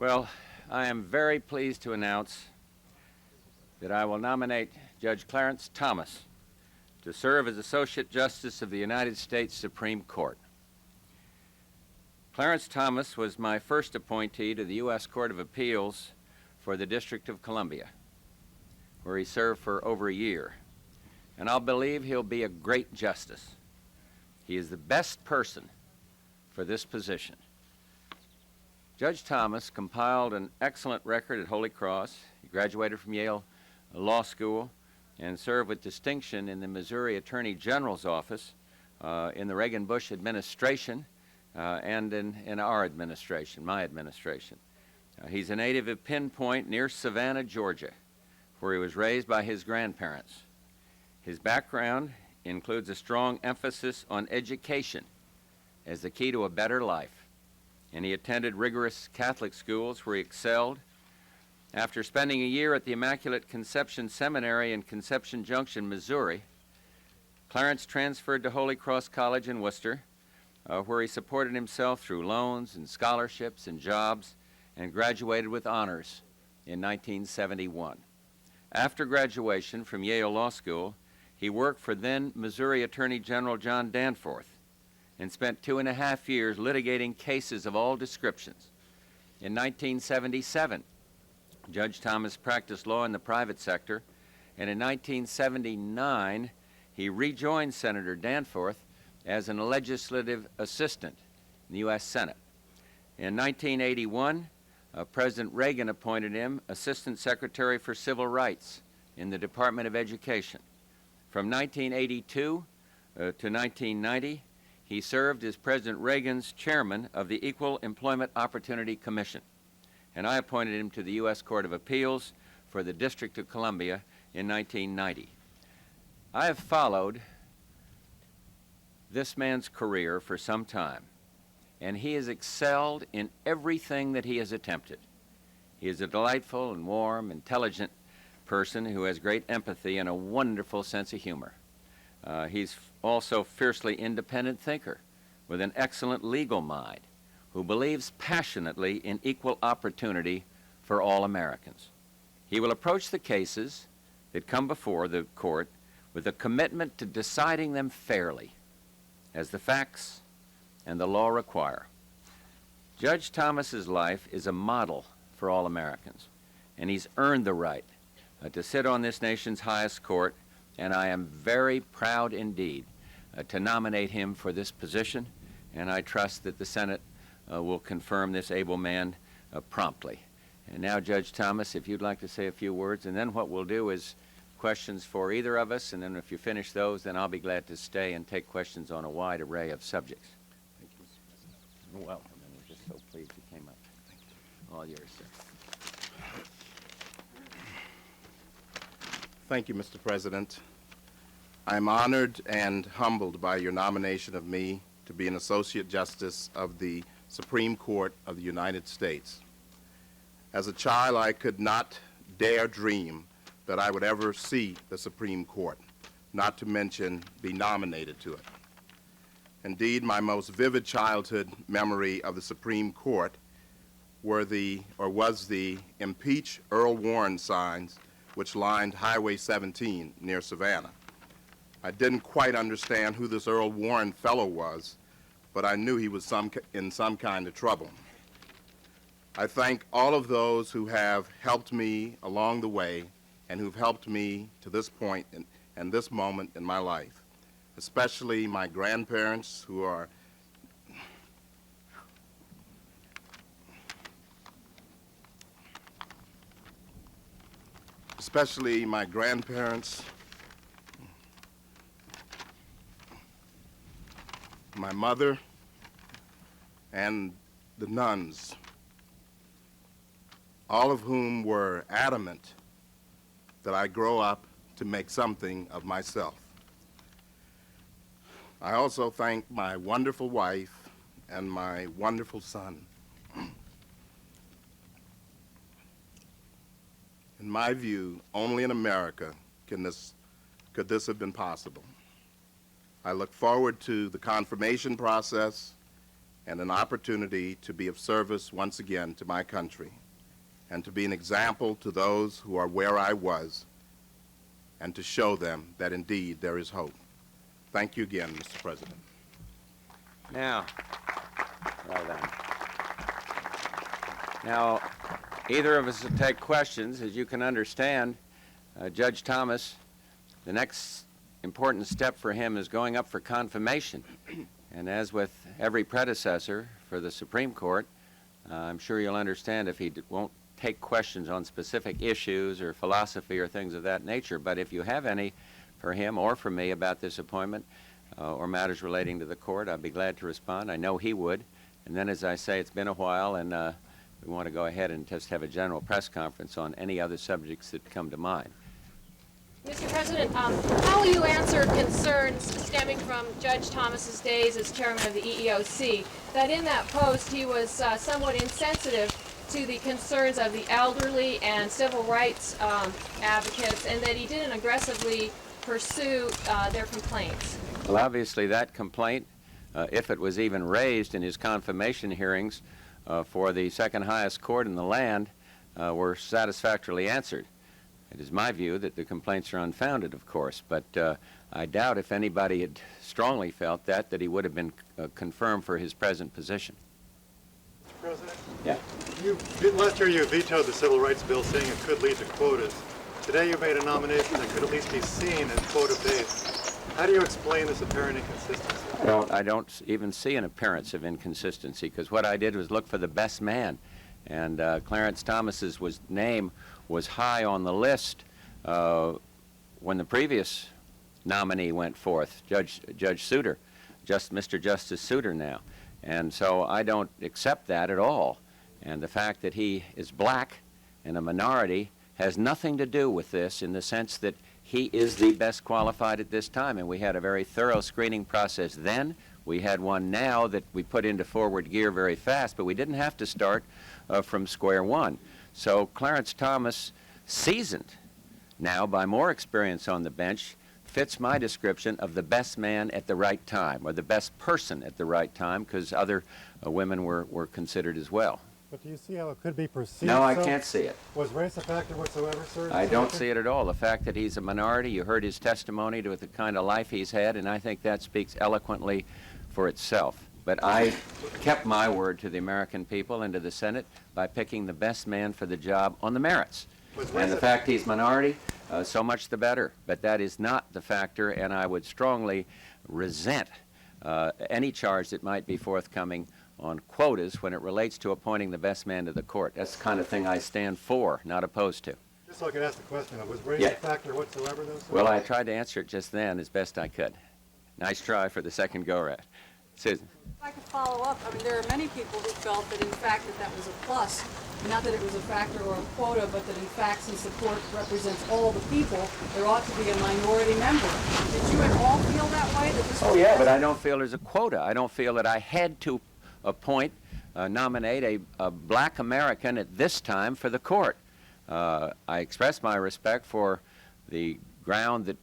Well, I am very pleased to announce that I will nominate Judge Clarence Thomas to serve as Associate Justice of the United States Supreme Court. Clarence Thomas was my first appointee to the U.S. Court of Appeals for the District of Columbia, where he served for over a year, and I'll believe he'll be a great justice. He is the best person for this position. Judge Thomas compiled an excellent record at Holy Cross. He graduated from Yale Law School and served with distinction in the Missouri Attorney General's office in the Reagan-Bush administration and in our administration, my administration. He's a native of Pin Point near Savannah, Georgia, where he was raised by his grandparents. His background includes a strong emphasis on education as the key to a better life, and he attended rigorous Catholic schools where he excelled. After spending a year at the Immaculate Conception Seminary in Conception Junction, Missouri, Clarence transferred to Holy Cross College in Worcester, where he supported himself through loans and scholarships and jobs, and graduated with honors in 1971. After graduation from Yale Law School, he worked for then Missouri Attorney General John Danforth and spent 2.5 years litigating cases of all descriptions. In 1977, Judge Thomas practiced law in the private sector, and in 1979, he rejoined Senator Danforth as a legislative assistant in the U.S. Senate. In 1981, President Reagan appointed him Assistant Secretary for Civil Rights in the Department of Education. From 1982 to 1990, he served as President Reagan's chairman of the Equal Employment Opportunity Commission, and I appointed him to the U.S. Court of Appeals for the District of Columbia in 1990. I have followed this man's career for some time, and he has excelled in everything that he has attempted. He is a delightful and warm, intelligent person who has great empathy and a wonderful sense of humor. He's also a fiercely independent thinker with an excellent legal mind who believes passionately in equal opportunity for all Americans. He will approach the cases that come before the court with a commitment to deciding them fairly, as the facts and the law require. Judge Thomas's life is a model for all Americans, and he's earned the right to sit on this nation's highest court, and I am very proud indeed to nominate him for this position, and I trust that the Senate will confirm this able man promptly. And now, Judge Thomas, if you'd like to say a few words, and then what we'll do is questions for either of us, and then if you finish those, then I'll be glad to stay and take questions on a wide array of subjects. Thank you, Mr. President. You're welcome, and we're just so pleased you came up. Thank you. All yours, sir. Thank you, Mr. President. I'm honored and humbled by your nomination of me to be an Associate Justice of the Supreme Court of the United States. As a child, I could not dare dream that I would ever see the Supreme Court, not to mention be nominated to it. Indeed, my most vivid childhood memory of the Supreme Court was the Impeach Earl Warren signs which lined Highway 17 near Savannah. I didn't quite understand who this Earl Warren fellow was, but I knew he was in some kind of trouble. I thank all of those who have helped me along the way and who've helped me to this point and this moment in my life, especially my grandparents who are my mother, and the nuns, all of whom were adamant that I grow up to make something of myself. I also thank my wonderful wife and my wonderful son. In my view, only in America could this have been possible. I look forward to the confirmation process and an opportunity to be of service once again to my country and to be an example to those who are where I was and to show them that indeed there is hope. Thank you again, Mr. President. Now, well done. Now, either of us will take questions. As you can understand, Judge Thomas, the next important step for him is going up for confirmation. And as with every predecessor for the Supreme Court, I'm sure you'll understand if he won't take questions on specific issues or philosophy or things of that nature. But if you have any for him or for me about this appointment or matters relating to the court, I'd be glad to respond. I know he would. And then, as I say, it's been a while, and we want to go ahead and just have a general press conference on any other subjects that come to mind. Mr. President, how will you answer concerns stemming from Judge Thomas's days as chairman of the EEOC, that in that post he was somewhat insensitive to the concerns of the elderly and civil rights advocates, and that he didn't aggressively pursue their complaints? Well, obviously that complaint, if it was even raised in his confirmation hearings for the second highest court in the land, were satisfactorily answered. It is my view that the complaints are unfounded, of course, but I doubt if anybody had strongly felt that he would have been confirmed for his present position. Mr. President? Yeah. Last year you vetoed the Civil Rights Bill, saying it could lead to quotas. Today you made a nomination that could at least be seen as quota-based. How do you explain this apparent inconsistency? I don't even see an appearance of inconsistency, because what I did was look for the best man, and Clarence Thomas's name was high on the list when the previous nominee went forth, Judge Souter, Mr. Justice Souter now. And so I don't accept that at all. And the fact that he is black and a minority has nothing to do with this, in the sense that he is the best qualified at this time. And we had a very thorough screening process then. We had one now that we put into forward gear very fast, but we didn't have to start from square one. So Clarence Thomas, seasoned now by more experience on the bench, fits my description of the best man at the right time, or the best person at the right time, because other women were considered as well. But do you see how it could be perceived? No, I can't see it. Was race a factor whatsoever, sir? I don't see it at all. The fact that he's a minority, you heard his testimony to the kind of life he's had, and I think that speaks eloquently for itself. But I kept my word to the American people and to the Senate by picking the best man for the job on the merits. And the fact he's minority, so much the better. But that is not the factor, and I would strongly resent any charge that might be forthcoming on quotas when it relates to appointing the best man to the court. That's the kind of thing I stand for, not opposed to. Just so I could ask the question, was race a factor whatsoever, though, sir? Well, I tried to answer it just then as best I could. Nice try for the second go-round. Susan. If I could follow up, I mean, there are many people who felt that in fact that was a plus, not that it was a factor or a quota, but that in fact, since the court represents all the people, there ought to be a minority member. Did you at all feel that way? That this Oh yeah, but I don't feel there's a quota. I don't feel that I had to nominate a black American at this time for the court. I express my respect for the ground that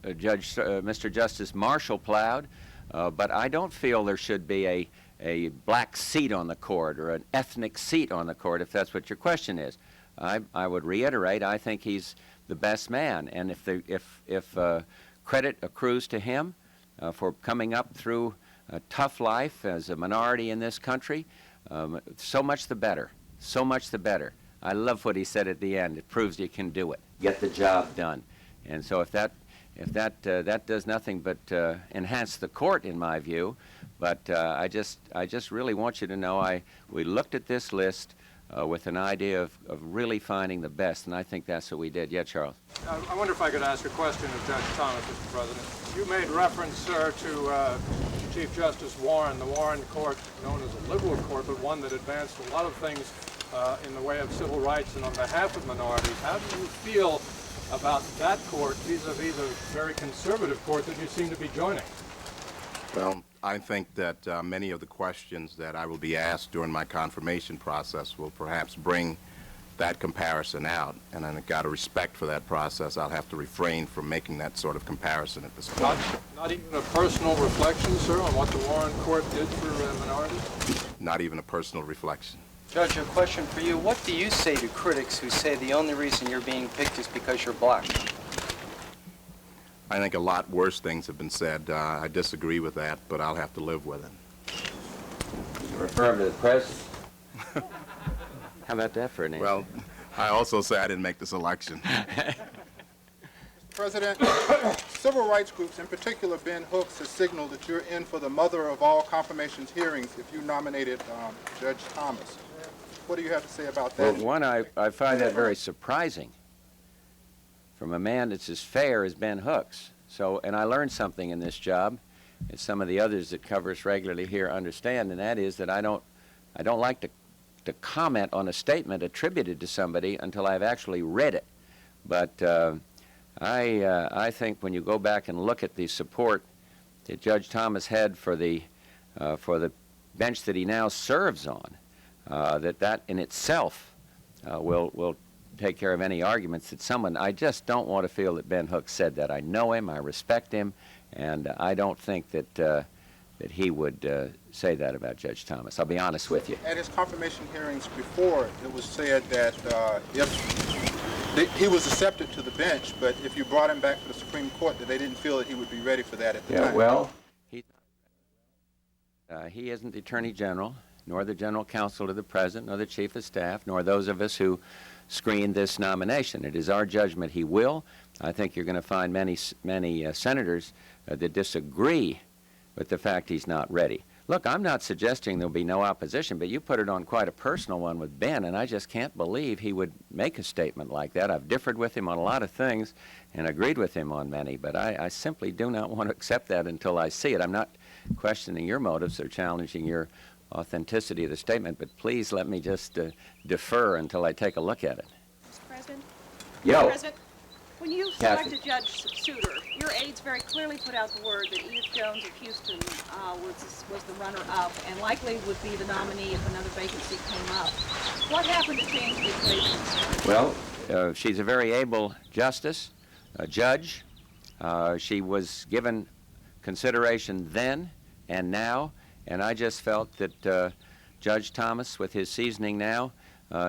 Mr. Justice Marshall plowed, but I don't feel there should be a black seat on the court or an ethnic seat on the court, if that's what your question is. I would reiterate, I think he's the best man, and if credit accrues to him for coming up through a tough life as a minority in this country, so much the better. So much the better. I love what he said at the end. It proves you can do it. Get the job done. And so if that does nothing but enhance the court, in my view, but I just really want you to know we looked at this list with an idea of really finding the best, and I think that's what we did. Yeah, Charles. I wonder if I could ask a question of Judge Thomas, Mr. President. You made reference, sir, to Chief Justice Warren, the Warren Court, known as a liberal court, but one that advanced a lot of things in the way of civil rights and on behalf of minorities. How do you feel about that court vis-a-vis the very conservative court that you seem to be joining? Well, I think that many of the questions that I will be asked during my confirmation process will perhaps bring that comparison out, and I've got a respect for that process. I'll have to refrain from making that sort of comparison at this point. Not even a personal reflection, sir, on what the Warren Court did for minorities? Not even a personal reflection. Judge, a question for you. What do you say to critics who say the only reason you're being picked is because you're black? I think a lot worse things have been said. I disagree with that, but I'll have to live with it. You refer to the press? How about that for an answer? Well, I also say I didn't make this election. President, civil rights groups, in particular Ben Hooks, has signaled that you're in for the mother of all confirmations hearings if you nominated Judge Thomas. What do you have to say about that? Well, one, I find that very surprising from a man that's as fair as Ben Hooks. So, and I learned something in this job, as some of the others that cover us regularly here understand, and that is that I don't like to comment on a statement attributed to somebody until I've actually read it. But I think when you go back and look at the support that Judge Thomas had for the bench that he now serves on, that in itself will take care of any arguments that someone. I just don't want to feel that Ben Hooks said that. I know him, I respect him, and I don't think that he would say that about Judge Thomas. I'll be honest with you. At his confirmation hearings before, it was said that if he was accepted to the bench, but if you brought him back to the Supreme Court, that they didn't feel that he would be ready for that at the time. Well, he isn't the Attorney General, nor the General Counsel to the President, nor the Chief of Staff, nor those of us who screened this nomination. It is our judgment he will. I think you're going to find many senators that disagree with the fact he's not ready. Look, I'm not suggesting there'll be no opposition, but you put it on quite a personal one with Ben, and I just can't believe he would make a statement like that. I've differed with him on a lot of things and agreed with him on many, but I simply do not want to accept that until I see it. I'm not questioning your motives or challenging your authenticity of the statement, but please let me just defer until I take a look at it. Mr. President? Yo. Mr. President, when you Kathy. selected Judge Souter, your aides very clearly put out the word that Edith Jones of Houston was the runner-up and likely would be the nominee if another vacancy came up. What happened to change the equation? Well, she's a very able justice, a judge. She was given consideration then and now, and I just felt that Judge Thomas, with his seasoning now,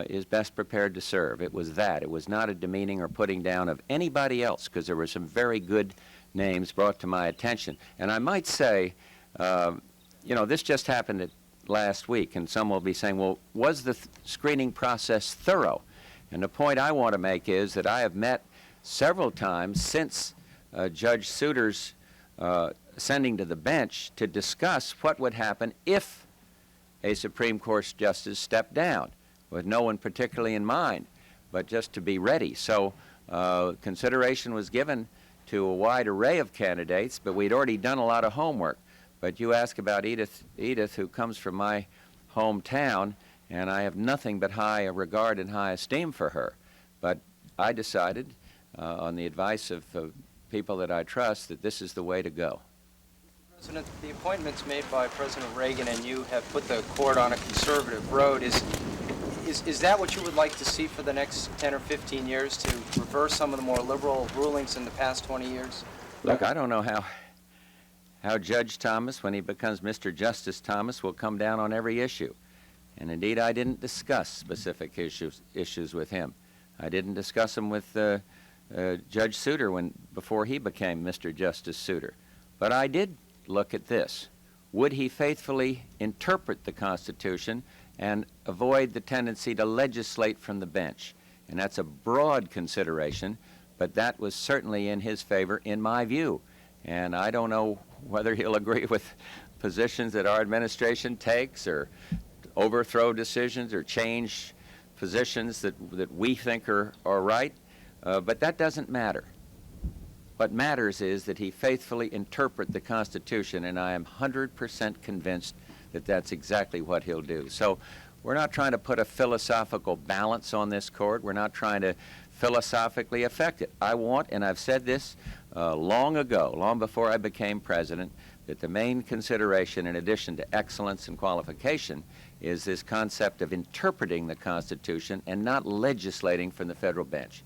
is best prepared to serve. It was that. It was not a demeaning or putting down of anybody else, because there were some very good names brought to my attention. And I might say, this just happened last week, and some will be saying, well, was the screening process thorough? And the point I want to make is that I have met several times since Judge Souter's sending to the bench to discuss what would happen if a Supreme Court justice stepped down, with no one particularly in mind, but just to be ready. So consideration was given to a wide array of candidates, but we'd already done a lot of homework. But you ask about Edith, who comes from my hometown, and I have nothing but high regard and high esteem for her. But I decided, on the advice of people that I trust, that this is the way to go. President, the appointments made by President Reagan and you have put the court on a conservative road. Is that what you would like to see for the next 10 or 15 years, to reverse some of the more liberal rulings in the past 20 years? Look, I don't know how Judge Thomas, when he becomes Mr. Justice Thomas, will come down on every issue. And indeed, I didn't discuss specific issues with him. I didn't discuss them with Judge Souter before he became Mr. Justice Souter. But I did look at this. Would he faithfully interpret the Constitution and avoid the tendency to legislate from the bench? And that's a broad consideration, but that was certainly in his favor, in my view. And I don't know whether he'll agree with positions that our administration takes, or overthrow decisions, or change positions that we think are right, but that doesn't matter. What matters is that he faithfully interpret the Constitution, and I am 100% convinced that that's exactly what he'll do. So we're not trying to put a philosophical balance on this court. We're not trying to philosophically affect it. I want, and I've said this long ago, long before I became president, that the main consideration, in addition to excellence and qualification, is this concept of interpreting the Constitution and not legislating from the federal bench.